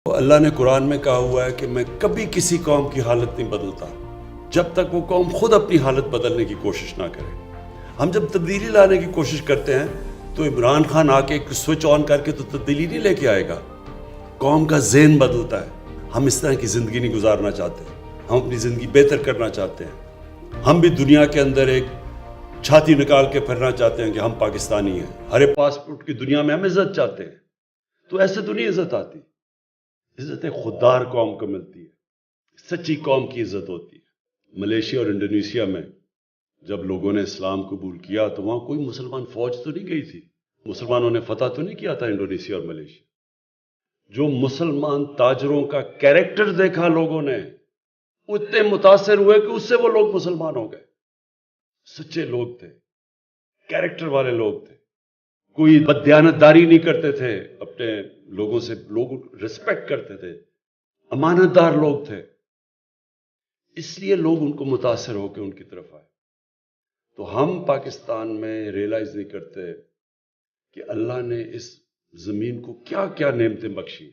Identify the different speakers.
Speaker 1: اللہ نے قرآن میں کہا ہوا ہے کہ میں کبھی کسی قوم کی حالت نہیں بدلتا جب تک وہ قوم خود اپنی حالت بدلنے کی کوشش نہ کرے۔ ہم جب تبدیلی لانے کی کوشش کرتے ہیں تو عمران خان آ کے ایک سوئچ آن کر کے تو تبدیلی نہیں لے کے آئے گا۔ قوم کا ذہن بدلتا ہے۔ ہم اس طرح کی زندگی نہیں گزارنا چاہتے، ہم اپنی زندگی بہتر کرنا چاہتے ہیں۔ ہم بھی دنیا کے اندر ایک چھاتی نکال کے پھرنا چاہتے ہیں کہ ہم پاکستانی ہیں، ہر پاسپورٹ کی دنیا میں ہم عزت چاہتے ہیں۔ تو ایسے تو نہیں عزت آتی، عزت خوددار قوم کو ملتی ہے، سچی قوم کی عزت ہوتی ہے۔ ملیشیا اور انڈونیشیا میں جب لوگوں نے اسلام قبول کیا تو وہاں کوئی مسلمان فوج تو نہیں گئی تھی، مسلمانوں نے فتح تو نہیں کیا تھا انڈونیشیا اور ملیشیا۔ جو مسلمان تاجروں کا کیریکٹر دیکھا لوگوں نے، اتنے متاثر ہوئے کہ اس سے وہ لوگ مسلمان ہو گئے۔ سچے لوگ تھے، کیریکٹر والے لوگ تھے، کوئی بددیانتداری نہیں کرتے تھے، اپنے لوگوں سے لوگ ریسپیکٹ کرتے تھے، امانت دار لوگ تھے۔ اس لیے لوگ ان کو متاثر ہو کے ان کی طرف آئے۔ تو ہم پاکستان میں ریئلائز نہیں کرتے کہ اللہ نے اس زمین کو کیا کیا نعمتیں بخشی۔